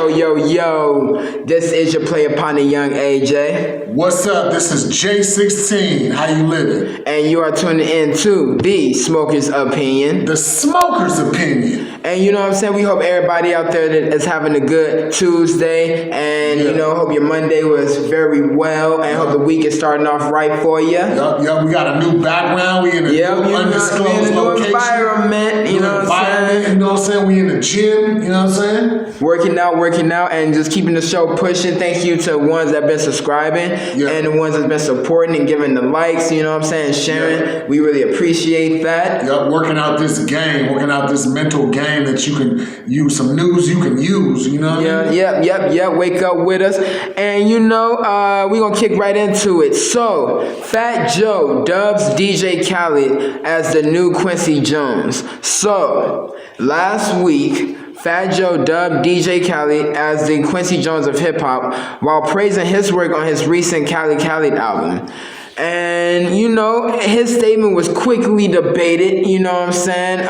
Yo. This is your player partner, Young AJ. What's up? This is J16. How you living? And you are tuning in to The Smoker's Opinion. The Smoker's Opinion. And you know what I'm saying? We hope everybody out there that is having a good Tuesday. And, hope your Monday was very well. And hope the week is starting off right for you. Yup. We got a new background. We in a new undisclosed location. Environment. You know what I'm saying? You know what I'm saying? We in the gym. You know what I'm saying? Working out, and just keeping the show pushing. Thank you to the ones that have been subscribing and the ones that's been supporting and giving the likes, you know what I'm saying, sharing. We really appreciate that. Yep, working out this mental game that you can use, some news you can use, you know what I mean? Yep. Wake up with us. And we're going to kick right into it. So, Fat Joe dubs DJ Khaled as the new Quincy Jones. So, last week, Fat Joe dubbed DJ Khaled as the Quincy Jones of hip-hop while praising his work on his recent Khaled album. And, his statement was quickly debated, you know what I'm saying?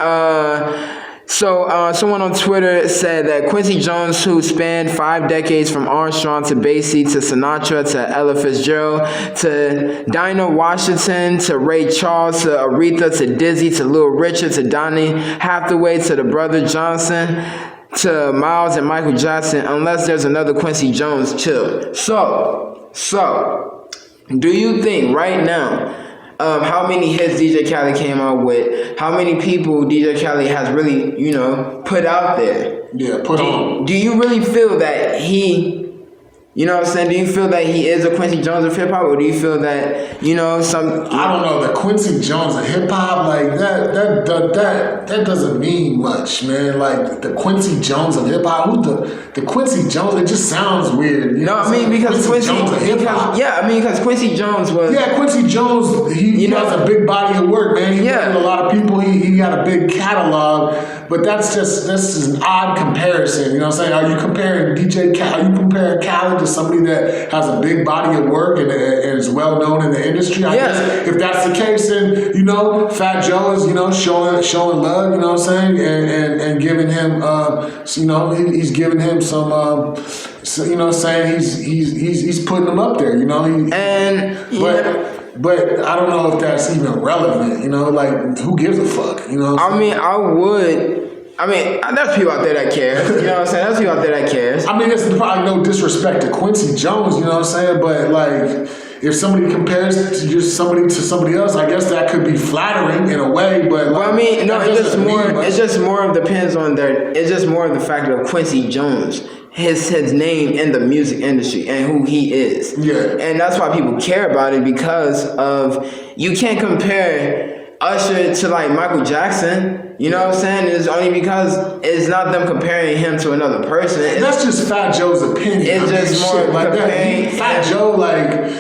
So someone on Twitter said that Quincy Jones, who spanned 5 decades from Armstrong to Basie to Sinatra to Ella Fitzgerald to Dinah Washington to Ray Charles to Aretha to Dizzy to Little Richard to Donny Hathaway to the Brother Johnson to Miles and Michael Jackson, unless there's another Quincy Jones, chill. So, do you think right now, how many hits DJ Khaled came out with, how many people DJ Khaled has really, put out there? Yeah, put on. Do you really feel that he, do you feel that he is a Quincy Jones of hip-hop, or do you feel that, I don't know, the Quincy Jones of hip-hop, like, that doesn't mean much, man. Like, the Quincy Jones of hip-hop, the Quincy Jones, it just sounds weird. Because Quincy Jones of hip-hop. Because Quincy Jones was... Yeah, Quincy Jones, he has a big body of work, man. He worked with a lot of people. He got a big catalog, but that's an odd comparison, you know what I'm saying? Are you comparing Khaled to somebody that has a big body of work and is well known in the industry? I guess if that's the case, then Fat Joe is showing love, you know what I'm saying, and giving him he's giving him some saying he's putting him up there, But I don't know if that's even relevant, like who gives a fuck, there's people out there that care. You know what I'm saying? There's people out there that cares. There's probably no disrespect to Quincy Jones, you know what I'm saying? But like, if somebody compares to just somebody to somebody else, I guess that could be flattering in a way. But it's just more depends on it's just more of the fact of Quincy Jones. His name in the music industry and who he is. Yeah. And that's why people care about it, because of, you can't compare Usher to like Michael Jackson, you know what I'm saying? It's only because it's not them comparing him to another person. That's just Fat Joe's opinion. It's just more like comparing Fat Joe, like,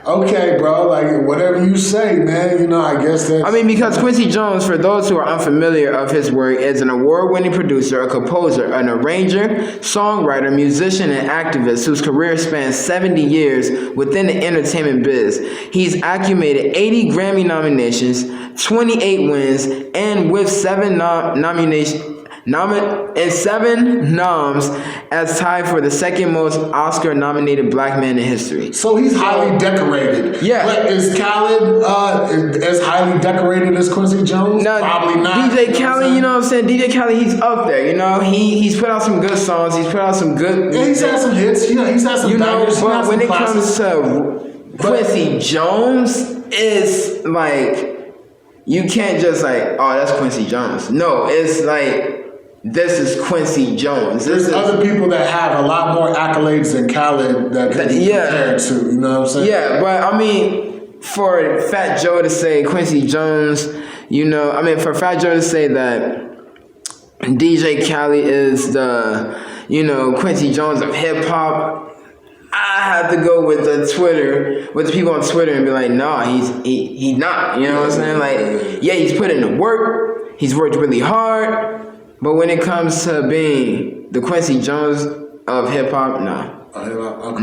okay, bro, like whatever you say, man, I guess that's... because Quincy Jones, for those who are unfamiliar of his work, is an award-winning producer, a composer, an arranger, songwriter, musician, and activist whose career spans 70 years within the entertainment biz. He's accumulated 80 Grammy nominations, 28 wins, and with 7 noms as tied for the second most Oscar-nominated black man in history. So he's highly decorated. Yeah. But is Khaled as highly decorated as Quincy Jones? No, probably not. DJ Khaled, you know what I'm saying? DJ Khaled, he's up there, He's put out some good songs. He's put out some good... Yeah, he's had some hits. He's had some bangers. But when it comes to Quincy Jones, it's like... You can't just like, oh, that's Quincy Jones. No, it's like, this is Quincy Jones. There's other people that have a lot more accolades than Khaled that can be compared to, you know what I'm saying? Yeah, but for Fat Joe to say Quincy Jones, for Fat Joe to say that DJ Khaled is the, Quincy Jones of hip hop, I have to go with the people on Twitter and be like, nah, he's not. You know what I'm saying? Like, yeah, he's put in the work. He's worked really hard. But when it comes to being the Quincy Jones of hip hop, nah. Okay.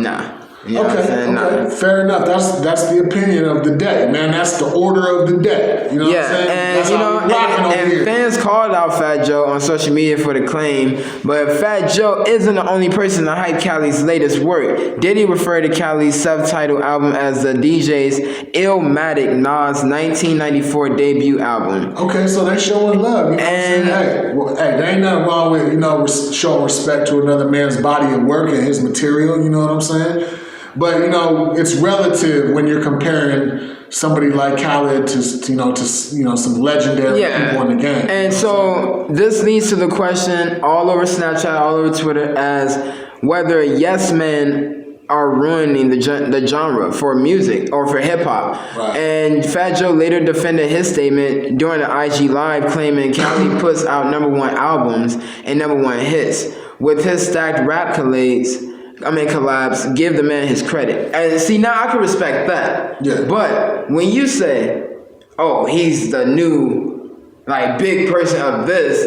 Nah. You know okay. Fair enough. That's the opinion of the day, man. That's the order of the day. You know what I'm saying? And that's you know, and fans called out Fat Joe on social media for the claim, but Fat Joe isn't the only person to hype Cali's latest work. Diddy referred to Cali's self-titled album as the DJ's Illmatic, Nas' 1994 debut album. Okay, so they showing love. You know hey, there ain't nothing wrong with showing respect to another man's body of work and his material. You know what I'm saying? But it's relative when you're comparing somebody like Khaled to some legendary people in the game. And so this leads to the question all over Snapchat, all over Twitter, as whether yes men are ruining the genre for music or for hip hop. Right. And Fat Joe later defended his statement during the IG Live, claiming Cali puts out #1 albums and #1 hits with his stacked rap collabs, give the man his credit. And see, now I can respect that. Yeah. But when you say, oh, he's the new, big person of this,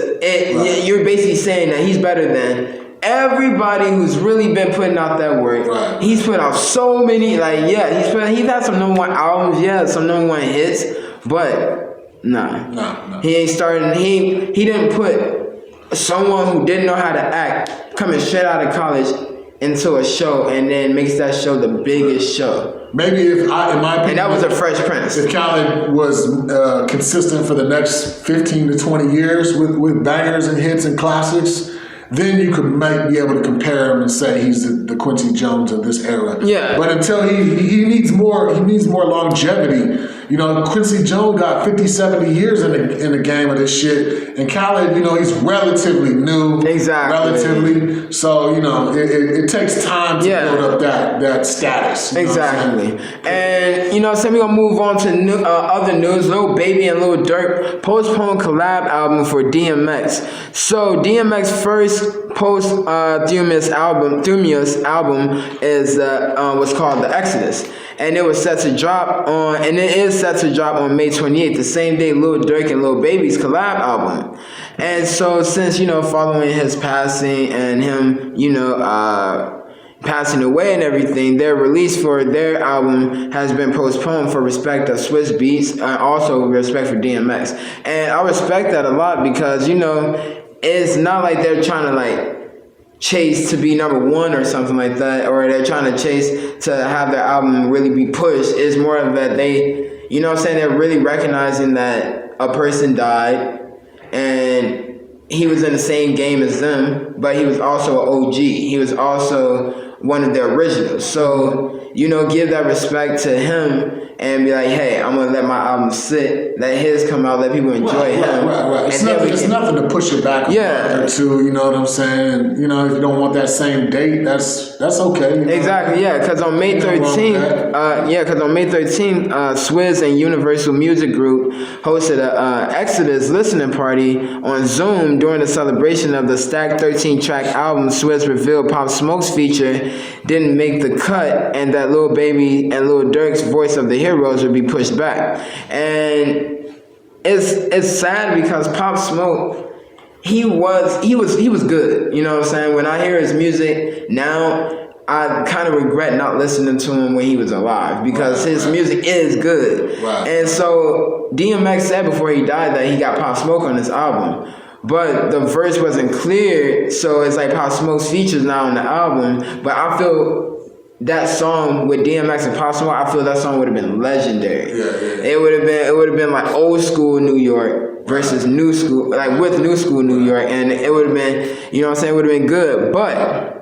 you're basically saying that he's better than everybody who's really been putting out that work. Right. He's put out so many, he's had some #1 albums, some #1 hits, but nah. He ain't starting, he didn't put someone who didn't know how to act, coming straight out of college, into a show and then makes that show the biggest show. Maybe in my opinion, and that was a Fresh Prince. If Khaled was consistent for the next 15 to 20 years with bangers and hits and classics, then you might be able to compare him and say he's the Quincy Jones of this era. Yeah. But until he needs more longevity. Quincy Jones got 50, 70 years in the game of this shit. And Khaled, he's relatively new. Exactly. Relatively. So, it takes time to build up that status. Exactly. And, we're going to move on to other news. Lil Baby and Lil Durk postponed collab album for DMX. So, DMX's first posthumous album is was called The Exodus. And it was set to drop on May 28th, the same day Lil Durk and Lil Baby's collab album. And so since, following his passing and him, passing away and everything, their release for their album has been postponed for respect of Swiss Beats and also respect for DMX. And I respect that a lot because, it's not like they're trying to chase to be #1 or something like that, or they're trying to chase to have their album really be pushed. It's more of that they, they're really recognizing that a person died and he was in the same game as them, but he was also an OG. He was also one of the originals. So, give that respect to him and be like, hey, I'm going to let my album sit, let his come out, let people enjoy him. Right. It's nothing to push it back or two, you know what I'm saying? If you don't want that same date, that's okay. Exactly, because on May 13th, Swizz and Universal Music Group hosted a Exodus listening party on Zoom during the celebration of the stacked 13-track album. Swizz revealed Pop Smoke's feature didn't make the cut and that Lil Baby and Lil Durk's Voice of the Heroes would be pushed back. And it's sad because Pop Smoke, he was good. You know what I'm saying? When I hear his music now, I kind of regret not listening to him when he was alive because his music is good. Right. And so DMX said before he died that he got Pop Smoke on his album. But the verse wasn't clear, so it's like Pop Smoke's features now on the album. But I feel that song with DMX and Pop Smoke, I feel that song would have been legendary. It would have been like old school New York versus new school, with new school New York, and it would have been, it would have been good. But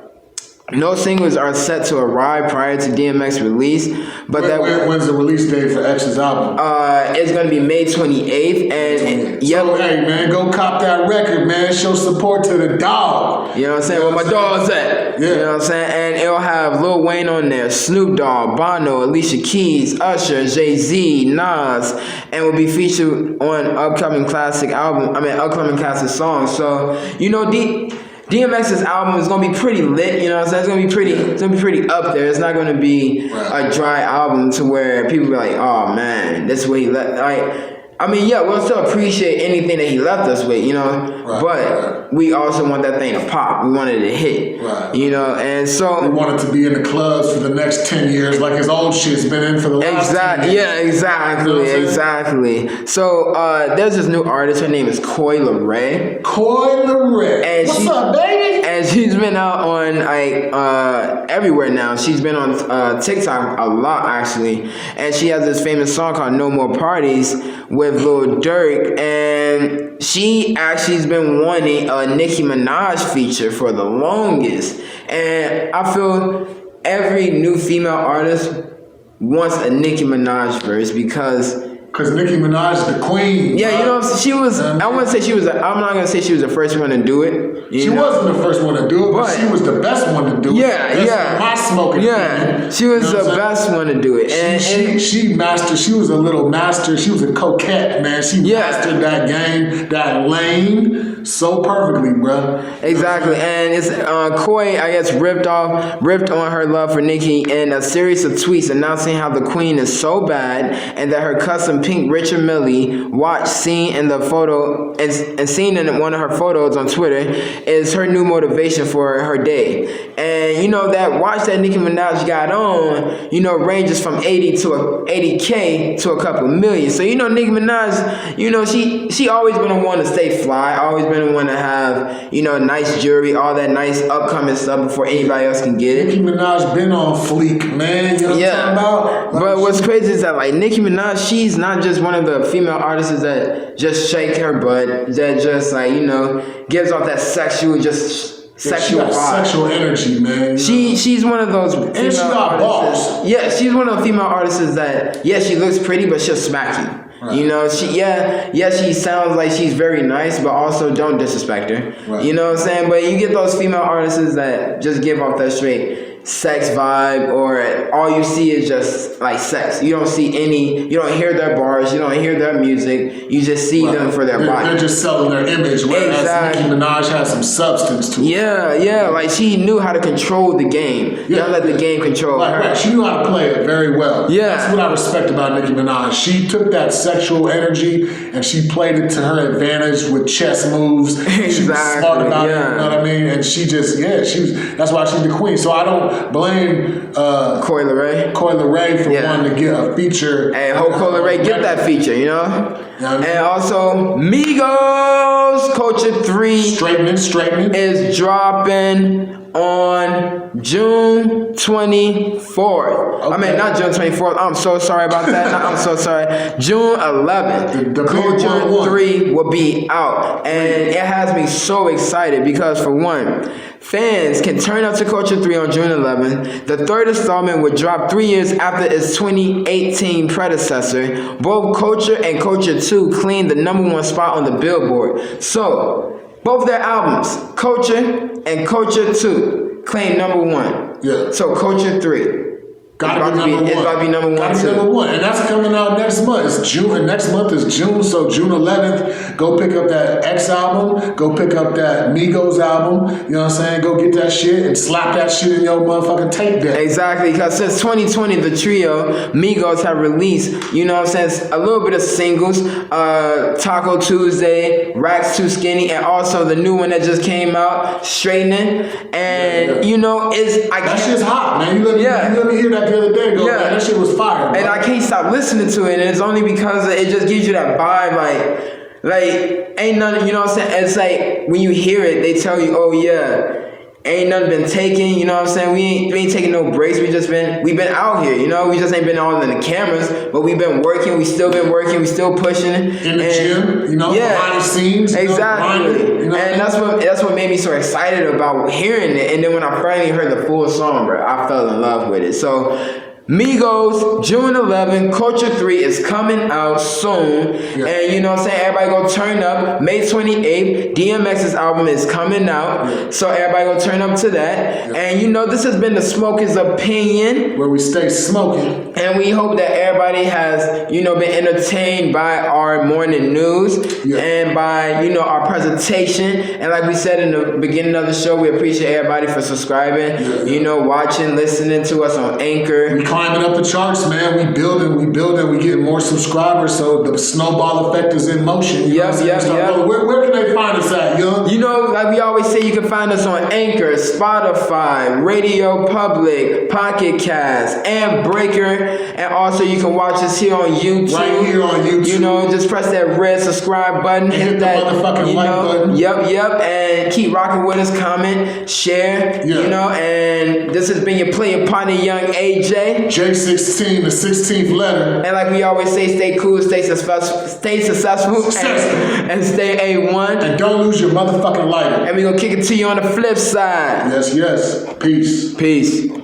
no singles are set to arrive prior to DMX release. But when's the release date for X's album? It's gonna be May 28th, and so hey man, go cop that record, man. Show support to the dog. You know what I'm saying? Where my dog's at? Yeah. You know what I'm saying? And it'll have Lil Wayne on there, Snoop Dogg, Bono, Alicia Keys, Usher, Jay-Z, Nas, and will be featured on upcoming classic songs. So DMX's album is gonna be pretty lit, you know what I'm saying? It's gonna be pretty up there. It's not gonna be a dry album to where people be like, oh man, this way I mean, yeah, we'll still appreciate anything that he left us with, you know. Right, but we also want that thing to pop. We wanted to hit, you know. And so we wanted to be in the clubs for the next 10 years, like his old shit's been in for the last 10 years. Yeah, exactly, you know exactly. So there's this new artist. Her name is Coi Leray. Coi Leray. And what's up, baby? And she's been out on like everywhere now. She's been on TikTok a lot actually, and she has this famous song called "No More Parties" with Lil Durk, and she actually's been wanting a Nicki Minaj feature for the longest. And I feel every new female artist wants a Nicki Minaj verse because Nicki Minaj is the queen. Yeah, you know, she was. I wouldn't say she was. I'm not gonna say she was the first one to do it. She wasn't the first one to do it, but she was the best one to do it. Yeah. My smoking. Yeah, she was the best one to do it. And she mastered. She was a little master. She was a coquette, man. She mastered that game, that lane, so perfectly, bro. Exactly, and it's Coi, I guess, ripped on her love for Nicki in a series of tweets announcing how the queen is so bad and that her custom pink Richard Mille watch seen in the photo and seen in one of her photos on Twitter is her new motivation for her day. And you know that watch that Nicki Minaj got on, you know, ranges from 80K to a couple million. So you know Nicki Minaj, you know, she always been a one to stay fly, always been a one to have, you know, nice jewelry, all that nice upcoming stuff before anybody else can get it. Nicki Minaj been on fleek, man. You know what I'm talking about? But what's crazy is that like Nicki Minaj, she's not just one of the female artists that just shake her butt, that just like, you know, gives off that sexual sexual vibe. Sexual energy, man. She's one of those female and she got artists. balls. Yeah, she's one of the female artists that she looks pretty, but she'll smack you. Right. You know, she sounds like she's very nice, but also don't disrespect her. Right. You know what I'm saying? But you get those female artists that just give off that straight sex vibe, or all you see is just like sex. You don't hear their bars, you don't hear their music, you just see them for their body. They're just selling their image, whereas Nicki Minaj has some substance to it. Yeah, like she knew how to control the game. Don't let the game control her. Right, she knew how to play it very well. Yeah. That's what I respect about Nicki Minaj. She took that sexual energy and she played it to her advantage with chess moves. Exactly. She was smart about it, you know what I mean? And she just, that's why she's the queen. So I don't blame Coi Leray for wanting to get a feature. Hey, hope Coi Leray get that feature, you know? And also Migos Culture 3 straightening is dropping on June 24th. Okay. I mean, not June 24th. I'm so sorry about that. I'm so sorry. June 11th. The Culture 3 will be out. And it has me so excited because, for one, fans can turn up to Culture 3 on June 11th. The third installment will drop 3 years after its 2018 predecessor. Both Culture and Culture 2 claimed the #1 spot on the Billboard. So, both their albums, Culture and Culture 2, claim #1. Yeah. So Culture 3. It's about to be #1 too. And that's coming out next month. It's June, and next month is June. So June 11th, go pick up that X album. Go pick up that Migos album. You know what I'm saying? Go get that shit and slap that shit in your motherfucking tape deck. Exactly, because since 2020, the trio Migos have released, you know what I'm saying, a little bit of singles. Taco Tuesday, Racks Too Skinny, and also the new one that just came out, Straightening. And you know, that shit's hot, man. You let me hear that the other day, man. That shit was fire, bro. And I can't stop listening to it, and it's only because it just gives you that vibe, like ain't nothing, you know what I'm saying? It's like when you hear it, they tell you, oh yeah, ain't nothing been taken, you know what I'm saying? We ain't taking no breaks. We've been out here, you know. We just ain't been all in the cameras, but we've been working. We still been working. We still pushing in the gym, you know, behind the scenes. Exactly. And that's what made me so excited about hearing it. And then when I finally heard the full song, bro, I fell in love with it. So Migos, June 11th, Culture 3 is coming out soon. Yeah. And you know what I'm saying? Everybody go turn up. May 28th, DMX's album is coming out. Yeah. So everybody go turn up to that. Yeah. And you know, this has been the Smoker's Opinion, where we stay smoking. And we hope that everybody has, you know, been entertained by our morning news and by, you know, our presentation. And like we said in the beginning of the show, we appreciate everybody for subscribing, you know, watching, listening to us on Anchor. climbing up the charts, man. We building, we getting more subscribers, so the snowball effect is in motion. Yep. Where can they find us at, young? You know, like we always say, you can find us on Anchor, Spotify, Radio Public, Pocket Cast, and Breaker. And also you can watch us here on YouTube. Right here on YouTube. You know, just press that red subscribe button. Hit that motherfucking like button. Yep. And keep rocking with us. Comment, share. Yeah. You know, and this has been your player partner, Young AJ. J16, the 16th letter. And like we always say, stay cool, stay successful, and stay A1. And don't lose your motherfucking lighter. And we're gonna kick it to you on the flip side. Yes. Peace.